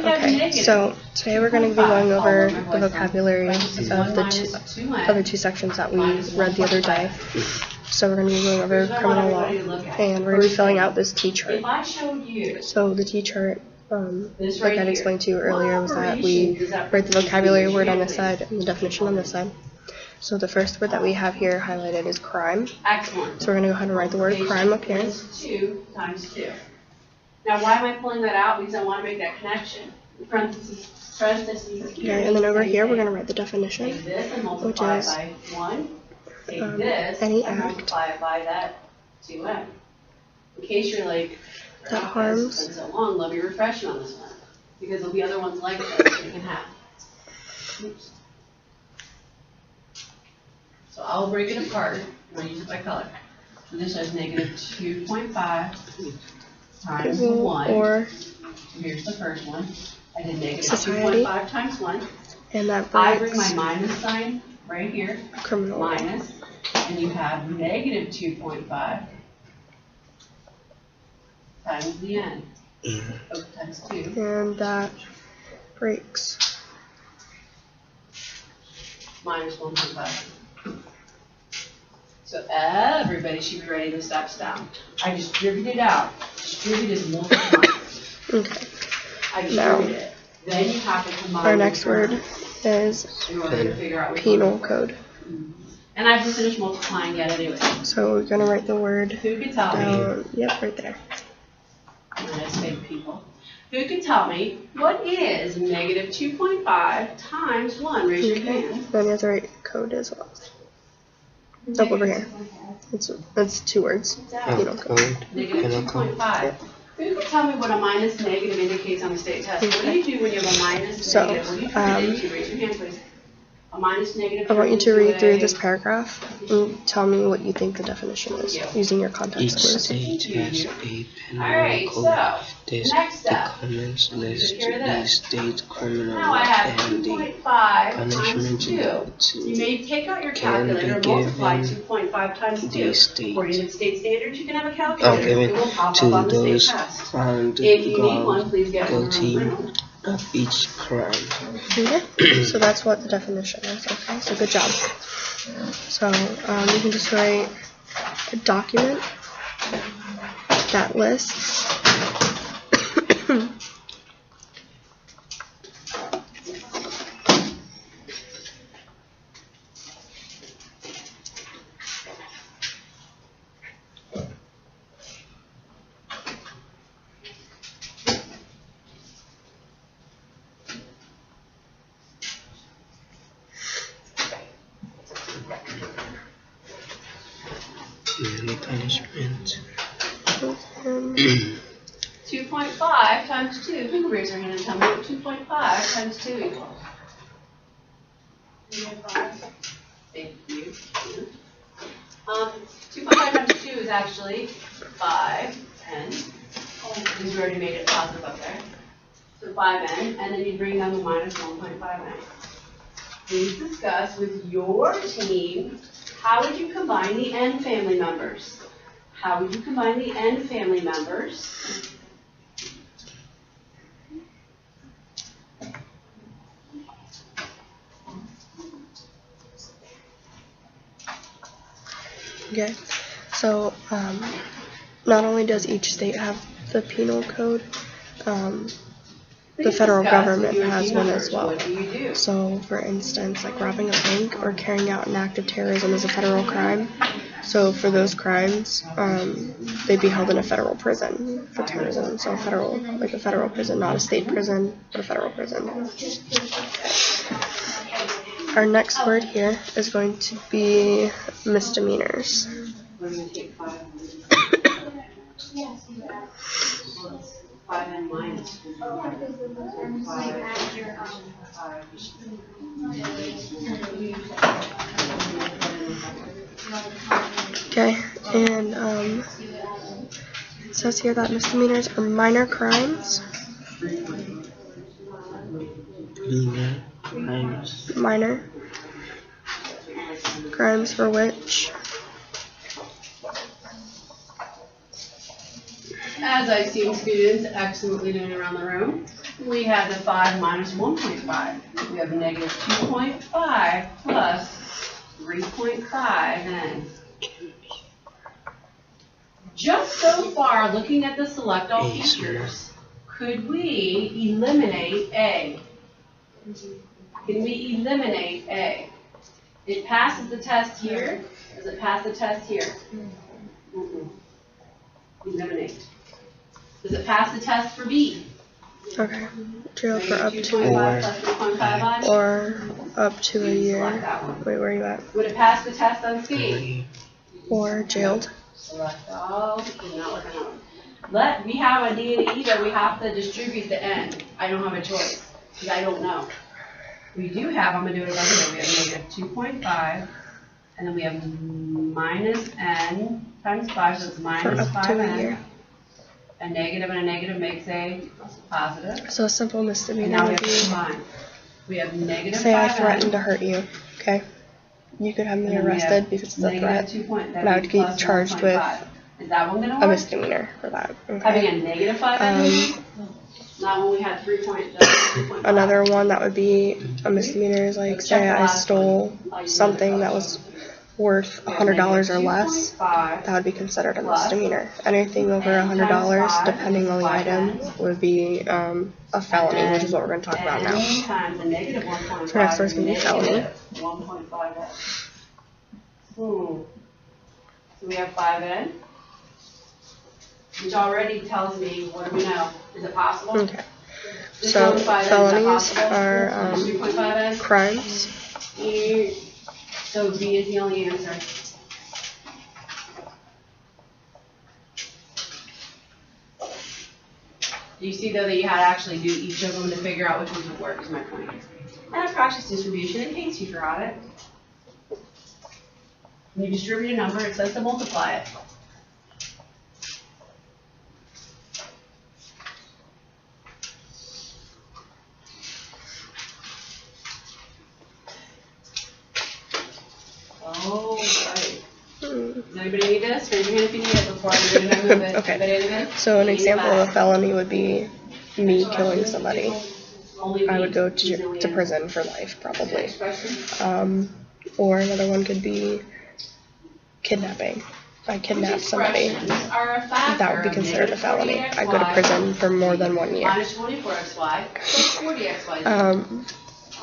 Okay, so today we're going to be going over the vocabulary of the other two sections that we read the other day. So we're going to be going over criminal law, and we're going to be filling out this T-chart. So the T-chart, like I'd explained to you earlier, was that we write the vocabulary word on this side and the definition on this side. So the first word that we have here highlighted is crime. Excellent. So we're going to go ahead and write the word crime up here. 2 times 2. Now, why am I pulling that out? Because I want to make that connection. Parentheses. Okay, and then over here we're going to write the definition, take this and multiply which is by 1. Take this any and act multiply it by that 2m. In case you're like, that harms. It's been so long, let me refresh you on this one. Because there'll be other ones like this that you can have. Oops. So I'll break it apart, and I'll use it by color. So this is negative 2.5 times 1. Or so here's the first one. I did negative society. 2.5 times 1. And that I bring my minus sign right here. Criminal. Minus. And you have negative 2.5 times the n. Oh, times 2. And that breaks. Minus 1.5. So everybody should be writing the steps down. I distributed out. Distributed multiple times. Okay. I distributed it. Then you have to combine. Our next word is in order to figure out which penal one. code. And I haven't finished multiplying yet anyway. So we're going to write the word Who can tell me? down. Yep, right there. I'm going to say people. Who can tell me what is negative 2.5 times 1? Raise your Okay. hand. Then you have to write code as well. Up over here. It's 2 words. Penal code. Negative 2.5. Who can tell me what a minus negative indicates on the state test? What do you do when you have a minus negative? What do you turn it into? Raise your hand, please. A minus negative. I want you to read through this paragraph and tell me what you think the definition is using your context Each clues. state has a penal Alright, code. so This next up. documents list Hear the this. state criminal Now I have and the 2.5 times punishment 2. to You may take out your can be calculator and multiply given 2.5 times 2. the state According to the state standards, you can have a calculator. given It will pop to up on the state those test. found If you need one, please get one guilty from the room. of each crime. Okay, so that's what the definition is. Okay, so good job. So you can just write a document that lists And the punishment. 2.5 times 2. Who can raise their hand and tell me what 2.5 times 2 equals? Thank you. 2.5 times 2 is actually 5n. Because we already made it positive up there. So 5n, and then you bring down the minus 1.5n. Please discuss with your team how would you combine the n family members? How would you combine the n family members? Okay, so not only does each state have the penal code, the federal government has one as well. What do you do? So, for instance, like robbing a bank or carrying out an act of terrorism is a federal crime. So, for those crimes, they'd be held in a federal prison for terrorism. So, a federal prison, not a state prison, but a federal prison. Our next word here is going to be misdemeanors. We're going to take 5 and minus 5. Okay, and it says here that misdemeanors are minor crimes. Minor crimes for which As I've seen students excellently doing around the room, we have the 5 minus 1.5. We have negative 2.5 plus 3.5 then. Just so far, looking at the select all features, could we eliminate A? Can we eliminate A? It passes the test here. Does it pass the test here? Eliminate. Does it pass the test for B? Okay. Jail for up to 2.5 plus 3.5 or up to a year. Select that one. Wait, where are you at? Would it pass the test on C? Or jailed. Select all. Did not work on that one. We have a D and E that we have to distribute the N. I don't have a choice because I don't know. We do have, I'm going to do it right here. We have negative 2.5 and then we have minus N times 5, so it's For minus up to a 5N. year. A negative and a negative makes a positive. So a simple And misdemeanor now we would have to be, combine. We have negative 5N. say I threatened to hurt you, okay? You could have me and then we have arrested because it's a negative threat, 2 point, and I would get plus charged with 1.5. Is that one going to a work? misdemeanor for that, Having okay? a negative 5N? Not when we had 3.5. Another one that would be a misdemeanor is like, say I stole something that was worth $100 or less, that would be considered a misdemeanor. Anything over $100, depending on the item, would be a felony, which is what we're going to talk about now. Times a negative 1.5. So next one's going to be felony. 1.5x. So we have 5N, which already tells me, what do we know? Is it possible? Okay. This So 1.5N, is that felonies possible? are 3.5N? crimes. So B is the only answer. Do you see though that you had to actually do each of them to figure out which ones would work is my point. And a practice distribution in case you forgot it. When you distribute a number, it says to multiply it. Oh, right. Does anybody need this? Raise your hand if you need it before I'm going to move it. Okay. Anybody need it? So an Need example that? of a felony would be me killing somebody. Only I B would go is the only to answer. prison for life, probably. Next question. Or another one could be kidnapping. I kidnap somebody. Expressions are a factor That would be of considered a negative felony. 48xy I go to prison for more than 1 year. Minus 24xy plus 40xy.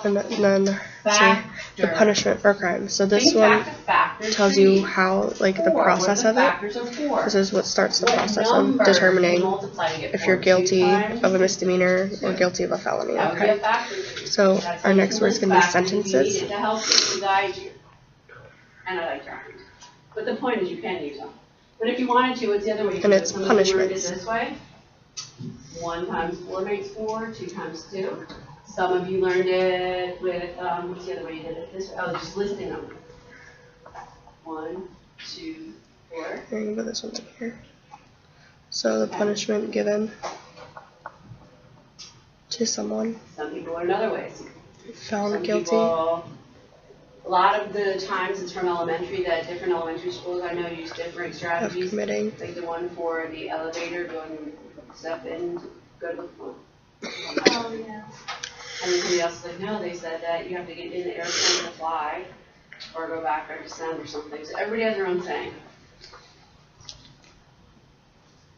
And then, see, the Factor. punishment for crime. So this Think one back to factors tells for you each. how, like, the Four, what process are of the it. factors of 4? This is what starts the What process of number do you determining multiply to get if 4? you're 2 guilty times of a misdemeanor or guilty of a felony, That would be a okay? factor. So That's how our you next can word is list going to be factors if you need sentences. it to help you, to guide you. And I like drawing. But the point is you can use them. But if you wanted to, it's the other way. You And can do it. it's Some of you learned it punishments. this way. 1 times 4 makes 4, 2 times 2. Some of you learned it with, what's the other way you did it? This way. Oh, just listing them. 1, 2, 4. I'm going to put this one up here. So the punishment given to someone Some people learn other ways. found Some guilty. people, a lot of the times it's from elementary, that different elementary schools I know use different Of strategies. committing. Like the one for the elevator, going step in, go to the floor. Oh, yeah. And then somebody else was like, no, they said that you have to get in the airplane to fly, or go back or descend or something. So everybody has their own saying.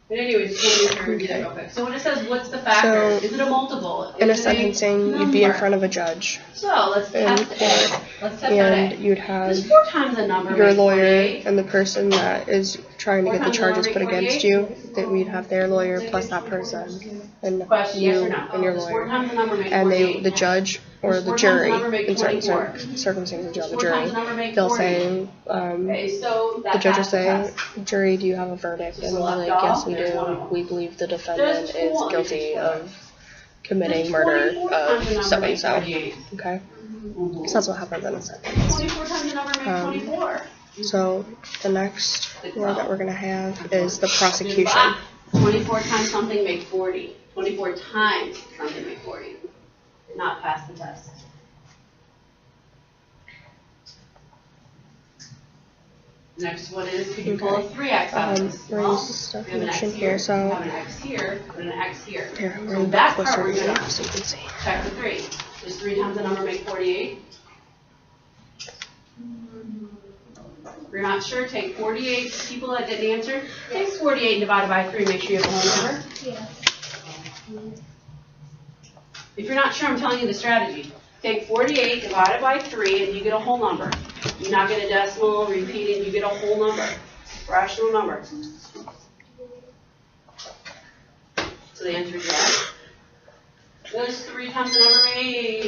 But anyways, just want to review that real quick. So when it says, what's the factor? So, Is it a multiple? In a Is it sentencing, you'd be in number? front of a judge, So let's in test court, A. Let's test that and A. you'd have Does 4 times a number your make lawyer 48? and the person that is trying to Four get the times charges number put make against 48? you, that we'd have their lawyer plus that person, and Question, you yes or no? and your Does 4 lawyer. times a number make And 48? the judge or Does the 4 times jury, a number make in certain 24? circumstances, you have a Does 4 times jury, a number make they'll 40? say, Okay, so that the judge will passed the say, test. jury, do you have a verdict? And they'll be like, Select all. yes, we There's one of do. them. We believe the defendant Does is 20 guilty make of committing Does murder 24 times a of number so make and so. 48? Okay? Mhm. So that's what happens in a sentence. 24 times a number make 24. So the next word that we're going to have is the prosecution. Ah, 24 times something make 40. 24 times something make 40. Not pass the test. Next one is, could you pull a 3x out of this? We're going to use this We have an X definition here, here, we so have an X here, and an X here. here, we're So going to that get part closer we're to gonna you so you can see. check the 3. Does 3 times the number make 48? If you're not sure, take 48 people that didn't answer. Take 48 divided by 3, make sure you have a whole number. If you're not sure, I'm telling you the strategy. Take 48 divided by 3 and you get a whole number. You not get a decimal, repeat it, you get a whole number. Rational number. So the answer is yes. Does 3 times the number make?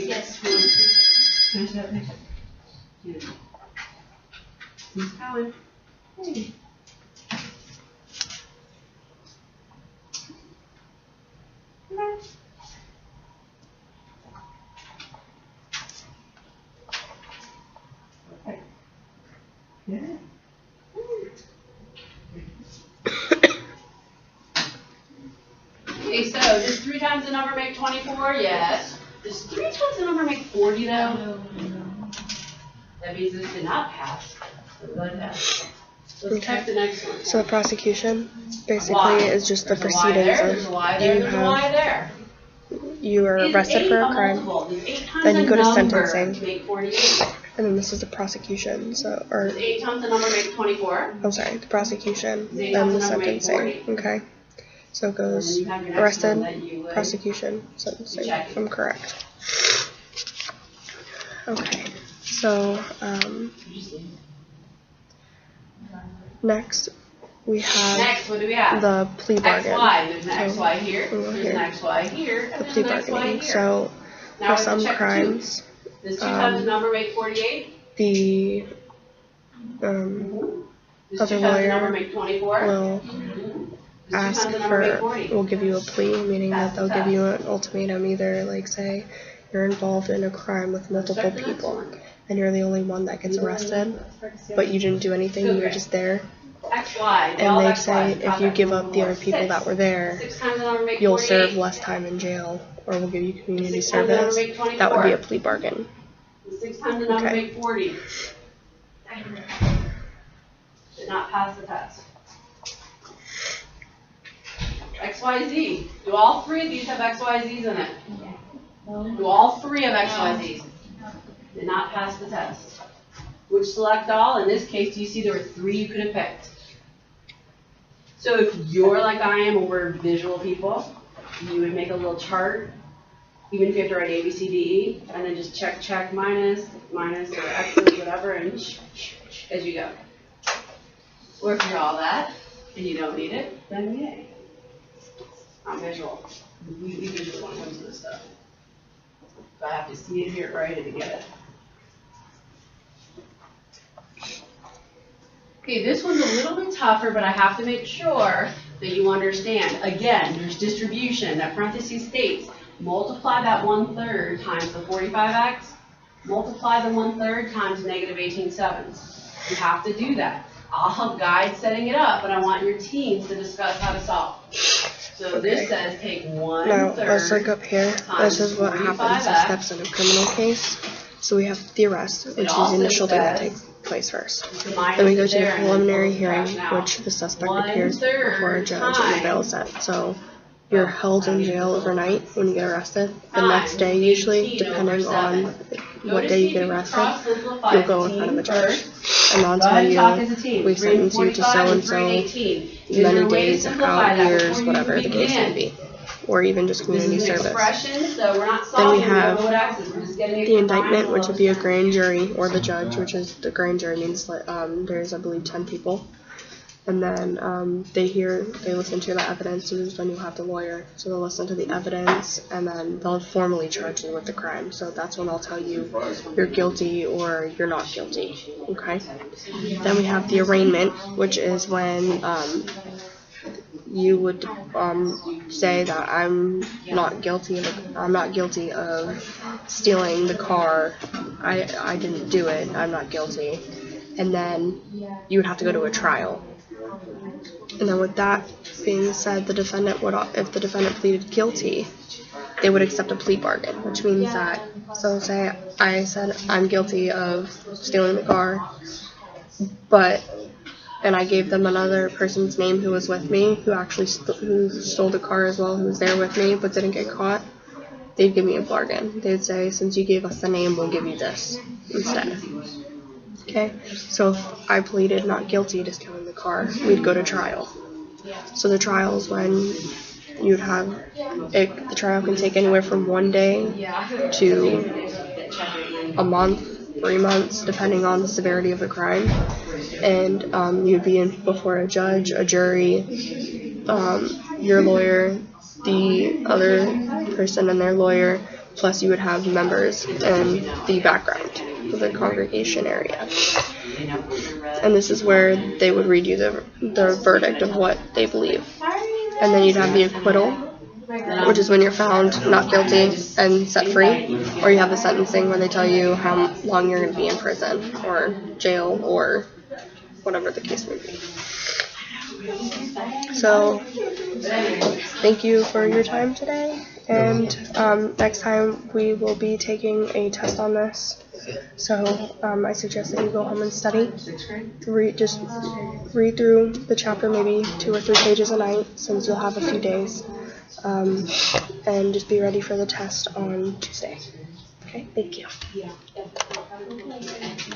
Yes. Finish that picture. Yeah. Keep going. Hey. Okay, so does 3 times the number make 24? Yes. Does 3 times the number make 40 though? That means this did not pass. So blood test. Let's check the next one. So the prosecution basically Why? is just the There's a Y there, proceedings there's a of Y there, you there's a Y have there. you are Is arrested 8 for a a crime, multiple? Does 8 times then you the go to number sentencing. make 48? and then this is the prosecution. So or Does 8 times the number make 24? I'm sorry, the prosecution, Does 8 then times the the number make sentencing. 40? Okay, so it And goes then you have your next arrested, one that you would prosecution, sentencing. check. If I'm correct. Okay, so next we have Next, what do we have? the plea bargain. XY. There's an So, XY here. we'll There's here. an XY here. The And plea there's an XY bargaining. here. So Now for we're some gonna check crimes, 2. Does 2 times the number make 48? the Does other 2 times the number lawyer make 24? will Does 2 ask times the number make for, 40? will give you a plea, meaning Pass that the they'll give you test. an ultimatum, either like say you're involved in a crime with multiple Check the next people one. and you're the only one that gets arrested, but you didn't do anything, you were Okay. just there, XY. and all they XYs. say if you give up the other people 6. that were there, 6 times the number make you'll 48. serve less time in jail or we'll give you community 6 times the number service. make 24. That would be a plea bargain. Does 6 times the number Okay. make 40? Did not pass the test. XYZ. Do all 3 of these have XYZs in it? Do all 3 have XYZs? Did not pass the test. Which select all? In this case, do you see there were 3 you could have picked? So if you're like I am, and we're visual people, you would make a little chart, even if you have to write A, B, C, D, E, and then just check, minus, or X's, whatever, and as you go. Or if you're all that, and you don't need it, then yay. I'm visual. We visual when it comes to this stuff. So I have to see it, hear it, write it, to get it. Okay, this one's a little bit tougher, but I have to make sure that you understand. Again, there's distribution. That parentheses states, multiply that 1/3 times the 45x, multiply the 1/3 times negative 18/7. You have to do that. I'll help guide setting it up, but I want your teams to discuss how to solve. So this Okay. says take Now, 1/3. let's look up here. This is what happens in 45x. steps in a criminal case. So we have the arrest, which is the also initial thing that says- takes place first. The minus Then we go is to the there and then preliminary both hearing, subtract out. which the suspect appears 1/3 before a judge and the times- bail is set. So you're held in jail overnight when you get arrested. The next day, times usually, 18 depending over on 7. what day you get arrested, you'll go in front of a judge. And they'll Go tell ahead and talk as a you, team. we 3 and sentence you to 45 and so-and-so 3 and 18. Is many there a way to days, simplify out, that years, before you whatever the even case may begin? be. Or even just This community is an service. expression, so we're not Then solving we have the road axis, we're just getting it the combined indictment, which would be a below. grand jury, or the judge, which is the grand jury means there's, I believe, 10 people. And then they listen to the evidence, and then you'll have the lawyer. So they'll listen to the evidence, and then they'll formally charge you with the crime. So that's when they'll tell you you're guilty or you're not guilty. Okay? Then we have the arraignment, which is when you would say that I'm not guilty of stealing the car. I didn't do it. I'm not guilty. And then you would have to go to a trial. And then with that being said, if the defendant pleaded guilty, they would accept a plea bargain, which means that, so say I said I'm guilty of stealing the car, and I gave them another person's name who was with me, who actually who stole the car as well, who was there with me but didn't get caught. They'd give me a bargain. They'd say, since you gave us the name, we'll give you this instead. Okay? So if I pleaded not guilty to stealing the car, we'd go to trial. So the trial is when you'd have the trial can take anywhere from 1 day to a month, 3 months, depending on the severity of the crime. And you'd be in before a judge, a jury, your lawyer, the other person and their lawyer, plus you would have members in the background of the congregation area. And this is where they would read you the verdict of what they believe. And then you'd have the acquittal, which is when you're found not guilty and set free, or you have the sentencing when they tell you how long you're going to be in prison or jail or whatever the case may be. So, thank you for your time today, and next time we will be taking a test on this. So, I suggest that you go home and study. Just read through the chapter maybe 2 or 3 pages a night, since you'll have a few days. And just be ready for the test on Tuesday. Okay, thank you.